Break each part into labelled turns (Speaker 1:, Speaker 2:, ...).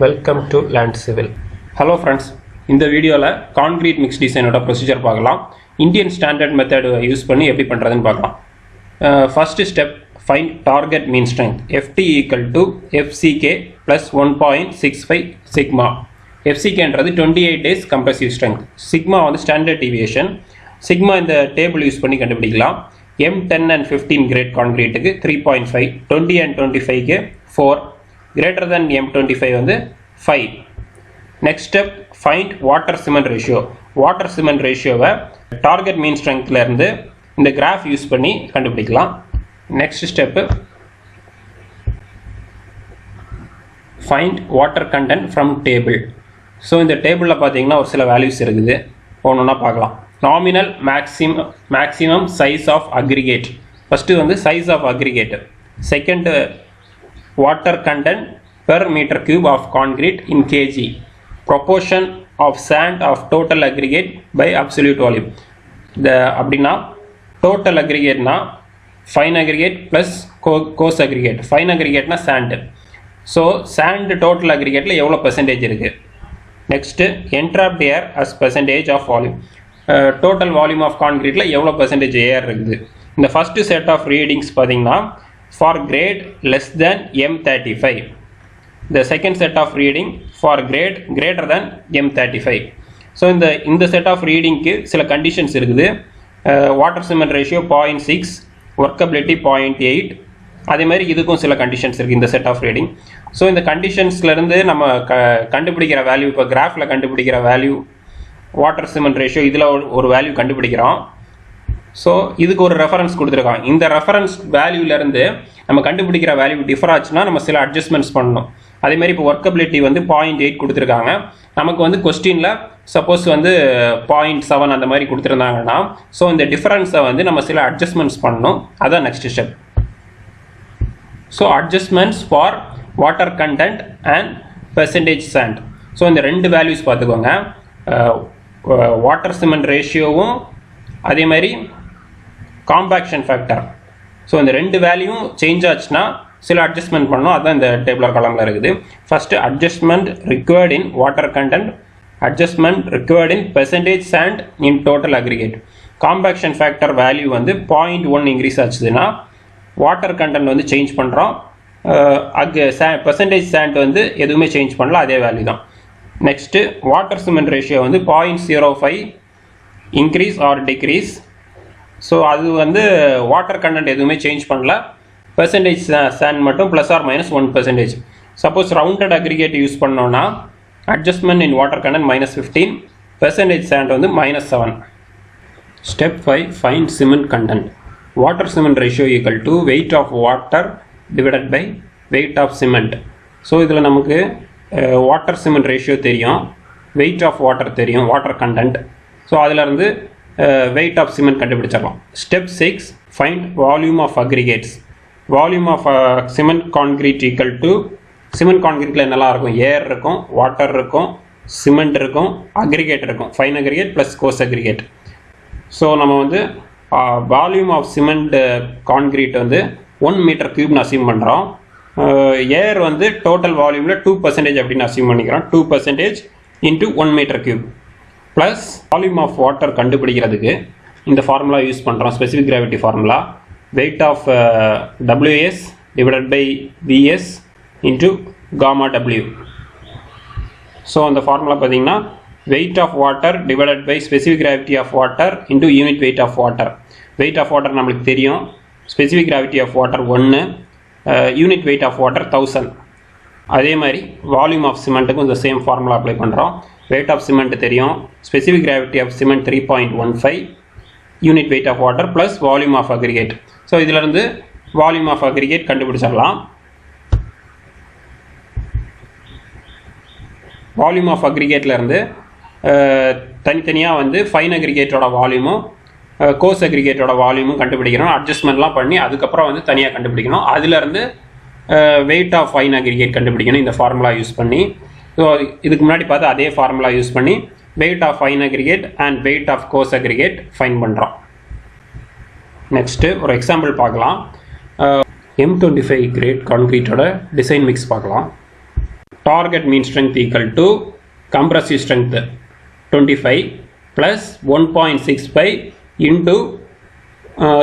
Speaker 1: Welcome to Land Civil.
Speaker 2: Hello friends, இந்த வீடியோல concrete mix டிசைனோட ப்ரொசீஜர் பார்க்கலாம். இந்தியன் ஸ்டாண்டர்ட் மெத்தட் யூஸ் பண்ணி எப்படி பண்றதுன்னு பார்க்கலாம். First step, find target mean strength. FT equal to FCK plus 1.65 sigma. FCKன்றது 28 days compressive strength. சிக்மா வந்து ஸ்டாண்டர்ட் டிவியேஷன். சிக்மா இந்த டேபிள் யூஸ் பண்ணி கண்டுபிடிக்கலாம். M10 and 15 கிரேட் கான்கிரீட்டுக்கு 3.5, 20 and 25க்கு 4, greater than M25 வந்து 5. Next step, find water cement ratio. Water cement ratioவை target mean strengthல இருந்து இந்த graph யூஸ் பண்ணி கண்டுபிடிக்கலாம். Next step, find water content from table. So இந்த டேபிள்ல பார்த்தீங்கன்னா ஒரு சில வேல்யூஸ் இருக்குது, ஒவ்வொன்றா பார்க்கலாம். Nominal maximum size of aggregate. First வந்து size of aggregate. Second, water content per meter cube of concrete in kg. Proportion of sand of total aggregate by absolute volume. அப்படின்னா total aggregate னா fine aggregate plus coarse aggregate. Fine aggregate னா sand. So sand total aggregateல எவ்வளோ percentage இருக்கு. Next, entrapped air as percentage of volume. Total volume of concreteல எவ்வளோ percentage air இருக்குது. இந்த first set of readings பார்த்தீங்கன்னா for grade less than M35. The second set of reading for grade greater than M35. So இந்த set of readingக்கு சில conditions இருக்குது. Water cement ratio 0.6, workability 0.8. அதே மாதிரி இதுக்கும் சில conditions இருக்குது இந்த set of reading. So இந்த conditionsல இருந்து நம்ம கண்டுபிடிக்கிற வேல்யூ, இப்போ கிராஃப்ல கண்டுபிடிக்கிற வேல்யூ வாட்டர் சிமெண்ட் ரேஷியோ இதில் ஒரு வேல்யூ கண்டுபிடிக்கிறோம். ஸோ இதுக்கு ஒரு ரெஃபரன்ஸ் கொடுத்துருக்காங்க. இந்த ரெஃபரன்ஸ் வேல்யூலேருந்து நம்ம கண்டுபிடிக்கிற வேல்யூ டிஃபர் ஆச்சுன்னா நம்ம சில அட்ஜஸ்ட்மெண்ட்ஸ் பண்ணணும். அதேமாதிரி இப்போ ஒர்க்கபிலிட்டி வந்து 0.8 கொடுத்துருக்காங்க. நமக்கு வந்து கொஸ்டினில் சப்போஸ் வந்து 0.7 அந்த மாதிரி கொடுத்துருந்தாங்கன்னா ஸோ இந்த டிஃபரன்ஸை வந்து நம்ம சில அட்ஜஸ்ட்மெண்ட்ஸ் பண்ணணும். அதான் next step. So adjustments for water content and percentage sand. So இந்த ரெண்டு வேல்யூஸ் பார்த்துக்கோங்க, வாட்டர் சிமெண்ட் ரேஷியோவும் அதே மாதிரி காம்பேக்ஷன் ஃபேக்டர். ஸோ இந்த ரெண்டு வேல்யூவும் சேஞ்ச் ஆச்சுன்னா சில அட்ஜஸ்ட்மெண்ட் பண்ணணும். அதுதான் இந்த டேபிளர் காலமில் இருக்குது. First, adjustment required in water content, adjustment required in percentage sand in total aggregate. Compaction factor value வந்து 0.1 இன்க்ரீஸ் ஆச்சுதுன்னா வாட்டர் கண்டென்ட் வந்து சேஞ்ச் பண்ணுறோம். பெர்சன்டேஜ் சாண்ட் வந்து எதுவுமே சேஞ்ச் பண்ணல, அதே வேல்யூ தான். நெக்ஸ்ட்டு, வாட்டர் சிமெண்ட் ரேஷியோ வந்து 0.05 இன்க்ரீஸ் ஆர் டிக்ரீஸ். ஸோ அது வந்து வாட்டர் கண்டென்ட் எதுவுமே சேஞ்ச் பண்ணல, பெர்சன்டேஜ் சாண்ட் மட்டும் +or-1%. Suppose rounded aggregate use பண்ணோன்னா adjustment in water content -15, percentage sand வந்து -7. Step 5, find cement content. Water cement ratio equal to weight of water divided by weight of cement. So இதில் நமக்கு water cement ratio தெரியும், weight of water தெரியும், water content. So அதிலிருந்து weight of cement கண்டுபிடிச்சிடலாம். Step 6, find volume of aggregates. Volume of cement concrete equal to, cement கான்கிரீட்டில் என்னெல்லாம் இருக்கும், ஏர் இருக்கும், வாட்டர் இருக்கும், சிமெண்ட் இருக்கும், அக்ரிகேட் இருக்கும், fine aggregate plus course aggregate. So நம்ம வந்து வால்யூம் ஆஃப் சிமெண்ட் கான்கிரீட் வந்து 1 மீட்டர் கியூப்னு அசியூம் பண்ணுறோம். ஏர் வந்து டோட்டல் வால்யூமில் 2% அப்படின்னு அசியூம் பண்ணிக்கிறோம். 2% into 1 metre cube plus volume of water கண்டுபிடிக்கிறதுக்கு இந்த ஃபார்முலா யூஸ் பண்ணுறோம், specific gravity formula. Weight of WS divided by VS into gamma W. So அந்த ஃபார்முலா பார்த்தீங்கன்னா weight of water divided by specific gravity of water into unit weight of water. Weight of water நம்மளுக்கு தெரியும், specific gravity of water 1, unit weight of water 1000. அதே மாதிரி volume of சிமெண்ட்டுக்கும் இந்த same formula apply பண்ணுறோம். Weight of cement தெரியும், specific gravity of cement 3.15, unit weight of water plus volume of aggregate. So இதிலிருந்து volume of aggregate கண்டுபிடிச்சிடலாம். Volume of அக்ரிகேட்லேருந்து தனித்தனியாக வந்து ஃபைன் அக்ரிகேட்டோட வால்யூமும் கோர்ஸ் அக்ரிகேட்டோட வால்யூமும் கண்டுபிடிக்கணும். அட்ஜஸ்ட்மெண்ட்லாம் பண்ணி அதுக்கப்புறம் வந்து தனியாக கண்டுபிடிக்கணும். அதுலேருந்து வெயிட் ஆஃப் ஃபைன் அக்ரிகேட் கண்டுபிடிக்கணும் இந்த ஃபார்முலா யூஸ் பண்ணி. ஸோ இதுக்கு முன்னாடி பார்த்து அதே ஃபார்முலா யூஸ் பண்ணி weight of fine aggregate and weight of coarse aggregate fine பண்ணுறோம். நெக்ஸ்ட்டு ஒரு எக்ஸாம்பிள் பார்க்கலாம். M25 கிரேட் கான்கிரீட்டோட டிசைன் மிக்ஸ் பார்க்கலாம். target mean strength equal to compressive strength 25 plus 1.65 into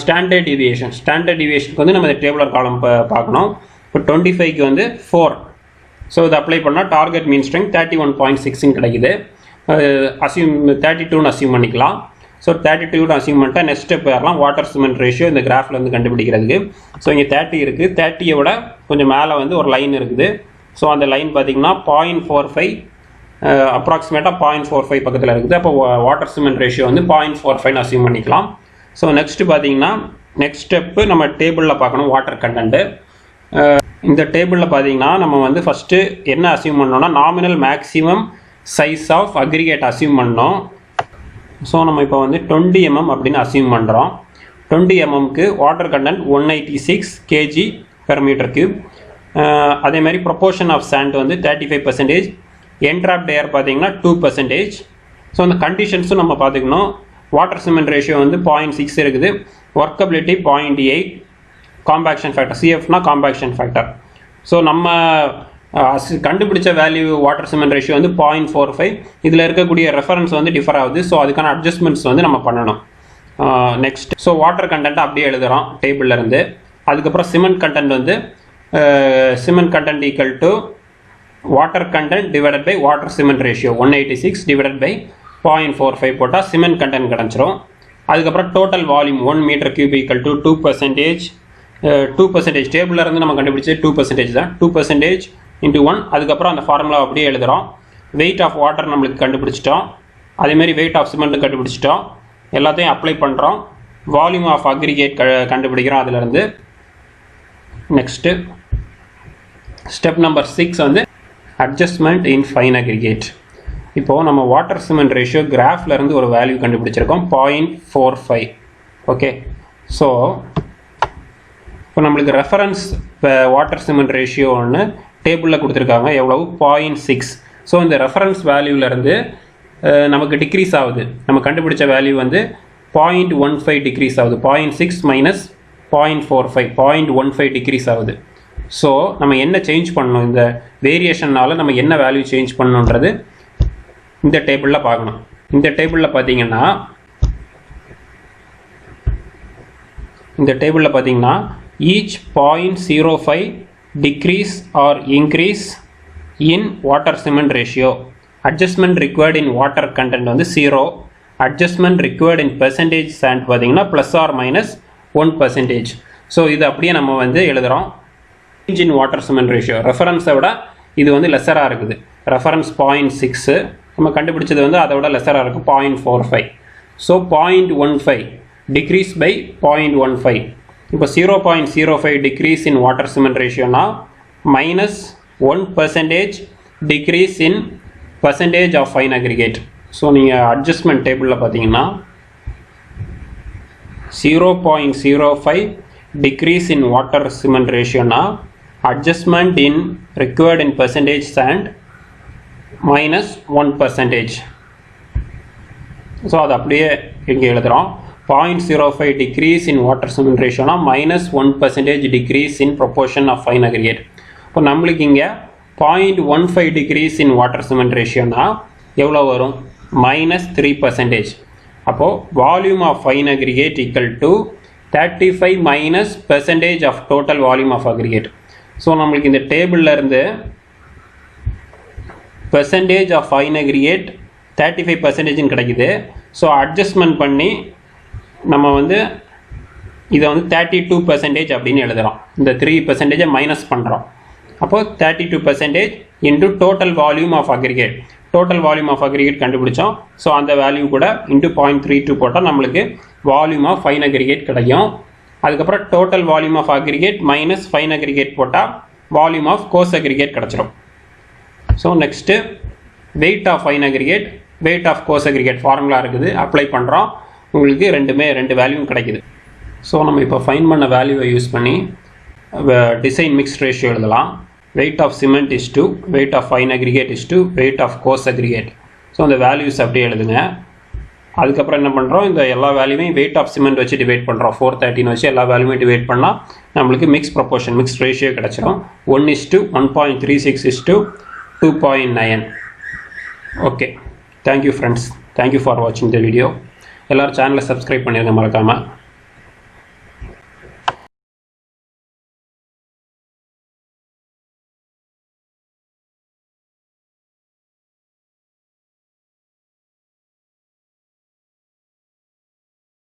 Speaker 2: standard deviation. Standard deviation வந்து நம்ம tabular column பார்க்கணும். இப்போ 25க்கு வந்து 4. ஸோ இது அப்ளை பண்ணால் டார்கெட் மீன் ஸ்ட்ரெங்க் 31.6 கிடைக்குது. அசியூம் 32ன்னு அசியூம் பண்ணிக்கலாம். ஸோ 32ன்னு அசியூம் பண்ணிட்டா நெக்ஸ்ட் ஸ்டெப் வரலாம் வாட்டர் சிமெண்ட் ரேஷியோ இந்த கிராஃபில் வந்து கண்டுபிடிக்கிறதுக்கு. ஸோ இங்கே 30 இருக்குது. 30யை விட கொஞ்சம் மேலே வந்து ஒரு லைன் இருக்குது. ஸோ அந்த லைன் பார்த்தீங்கன்னா 0.45 அப்ராக்சிமேட்டாக 0.45 பக்கத்தில் இருக்குது. அப்போ வாட்டர் சிமெண்ட் ரேஷியோ வந்து 0.45ன்னு அசியூம் பண்ணிக்கலாம். ஸோ நெக்ஸ்ட்டு பார்த்தீங்கன்னா நெக்ஸ்ட் ஸ்டெப்பு நம்ம டேபிளில் பார்க்கணும் வாட்டர் கண்டென்ட்டு. இந்த டேபிளில் பார்த்தீங்கன்னா நம்ம வந்து ஃபஸ்ட்டு என்ன அசியூம் பண்ணோம்னா nominal maximum size of aggregate assume பண்ணோம். ஸோ நம்ம இப்போ வந்து 20 mm அப்படின்னு அசியூம் பண்ணுறோம். 20 mmக்கு வாட்டர் கண்டென்ட் 186 kg/m3. அதேமாதிரி ப்ரொபோர்ஷன் ஆஃப் சாண்ட் வந்து 35%. என்ட்ராப்ட் ஏர் பார்த்தீங்கன்னா 2%. ஸோ அந்த கண்டிஷன்ஸும் நம்ம பார்த்துக்கணும். வாட்டர் சிமெண்ட் ரேஷியோ வந்து 0.6 இருக்குது. ஒர்க்கபிலிட்டி 0.8. காம்பேக்ஷன் ஃபேக்டர் சிஎஃப்னா காம்பேக்ஷன் ஃபேக்டர். ஸோ நம்ம கண்டுபிடிச்ச வேல்யூ வாட்டர் சிமெண்ட் ரேஷியோ வந்து 0.45. இதில் இருக்கக்கூடிய ரெஃபரன்ஸ் வந்து டிஃபர் ஆகுது. ஸோ அதுக்கான அட்ஜஸ்ட்மெண்ட்ஸ் வந்து நம்ம பண்ணணும். நெக்ஸ்ட் ஸோ வாட்டர் கண்டென்ட் அப்படியே எழுதுகிறோம் டேபிளில் இருந்து. அதுக்கப்புறம் சிமெண்ட் கண்டென்ட் வந்து cement content equal to water content divided by water cement ratio 186 divided by 0.45 போட்டால் சிமெண்ட் கண்டென்ட் கிடச்சிரும். அதுக்கப்புறம் total volume 1 m3 equal to 2%. 2% டேபிளில் இருந்து நம்ம கண்டுபிடிச்சது 2% தான். 2% இன்ட்டு 1. அதுக்கப்புறம் அந்த ஃபார்முலா அப்படியே எழுதுகிறோம். வெயிட் ஆஃப் வாட்டர் நம்மளுக்கு கண்டுபிடிச்சிட்டோம். அதேமாதிரி வெயிட் ஆஃப் சிமெண்ட்டு கண்டுபிடிச்சிட்டோம். எல்லாத்தையும் அப்ளை பண்ணுறோம். வால்யூம் ஆஃப் அக்ரிகேட் கண்டுபிடிக்கிறோம் அதிலிருந்து. நெக்ஸ்ட்டு ஸ்டெப் நம்பர் 6 வந்து அட்ஜஸ்ட்மெண்ட் இன் ஃபைன் அக்ரிகேட். இப்போது நம்ம வாட்டர் சிமெண்ட் ரேஷியோ கிராஃபில் இருந்து ஒரு வேல்யூ கண்டுபிடிச்சிருக்கோம் 0.45. ஓகே, ஸோ இப்போ நம்மளுக்கு ரெஃபரன்ஸ் வாட்டர் சிமெண்ட் ரேஷியோ ஒன்று டேபிளில் கொடுத்துருக்காங்க. எவ்வளவு 0.6. ஸோ இந்த ரெஃபரன்ஸ் வேல்யூவிலேருந்து நமக்கு டிக்ரீஸ் ஆகுது. நம்ம கண்டுபிடிச்ச வேல்யூ வந்து 0.15 டிக்ரீஸ் ஆகுது. 0.6 மைனஸ் 0.45 0.15 டிக்ரீஸ் ஆகுது. ஸோ நம்ம என்ன சேஞ்ச் பண்ணணும், இந்த வேரியேஷனால் நம்ம என்ன வேல்யூ சேஞ்ச் பண்ணணுன்றது இந்த டேபிளில் பார்க்கணும். இந்த டேபிளில் பார்த்தீங்கன்னா each 0.05 decrease or increase in water cement ratio, adjustment required in water content வந்து 0, adjustment required in percentage sand பார்த்தீங்கன்னா plus or minus 1%. ஸோ இது அப்படியே நம்ம வந்து எழுதுகிறோம். change in water cement ratio ரெஃபரன்ஸை விட இது வந்து லெஸராக இருக்குது. ரெஃபரன்ஸ் 0.6 நம்ம கண்டுபிடிச்சது வந்து அதை விட லெஸராக இருக்குது 0.45. So 0.15 decrease by 0.15. இப்போ 0.05 decrease in water cement ratio னா minus 1% decrease in percentage of fine aggregate. So நீங்கள் அட்ஜஸ்ட்மெண்ட் டேபிளில் பார்த்தீங்கன்னா 0.05 decrease in water cement ratio னா adjustment in required in percentage sand minus 1%. So அது அப்படியே இங்கே எழுதுகிறோம். 0.05 decrease in water cement ratio னா minus 1% decrease in proportion of fine aggregate. இப்போ நம்மளுக்கு இங்கே 0.15 decrease in water cement ratio னா எவ்வளோ வரும், minus 3%. அப்போது volume of fine aggregate equal to 35 minus percentage of total volume of aggregate. So நம்மளுக்கு இந்த டேபிளில் இருந்து percentage of fine aggregate 35% கிடைக்குது. ஸோ அட்ஜஸ்ட்மெண்ட் பண்ணி நம்ம வந்து இதை வந்து 32% அப்படின்னு எழுதுகிறோம். இந்த 3% மைனஸ் பண்ணுறோம். அப்போது 32% இன்ட்டு total volume of aggregate. Total volume of aggregate கண்டுபிடிச்சோம். ஸோ அந்த வேல்யூ கூட இன்ட்டு 0.32 போட்டால் நம்மளுக்கு வால்யூம் ஆஃப் ஃபைன் அக்ரிகேட் கிடைக்கும். அதுக்கப்புறம் total volume of aggregate minus fine aggregate போட்டால் வால்யூம் ஆஃப் கோர்ஸ் அக்ரிகேட் கிடச்சிரும். So next weight of fine aggregate, weight of coarse aggregate formula இருக்குது, அப்ளை பண்ணுறோம். உங்களுக்கு ரெண்டு வேல்யூவும் கிடைக்குது. ஸோ நம்ம இப்போ ஃபைன் பண்ண வேல்யூவை யூஸ் பண்ணி டிசைன் மிக்ஸ் ரேஷியோ எழுதலாம். Weight of cement is to weight of fine aggregate is to weight of coarse aggregate. So அந்த வேல்யூஸ் அப்படியே எழுதுங்க. அதுக்கப்புறம் என்ன பண்ணுறோம், இந்த எல்லா வேல்யூவையும் வெயிட் ஆஃப் சிமெண்ட் வச்சு டிவைட் பண்ணுறோம். 413 வச்சு எல்லா வேல்யூவையும் டிவைட் பண்ணால் நம்மளுக்கு மிக்ஸ் ப்ரொபோர்ஷன் மிக்ஸ் ரேஷியோ கிடச்சிரும். 1:1.36 2.9. Okay, thank you friends, thank you for watching the video. எல்லாரும் சேனலை சப்ஸ்கிரைப் பண்ணிருங்க மறக்காமல்.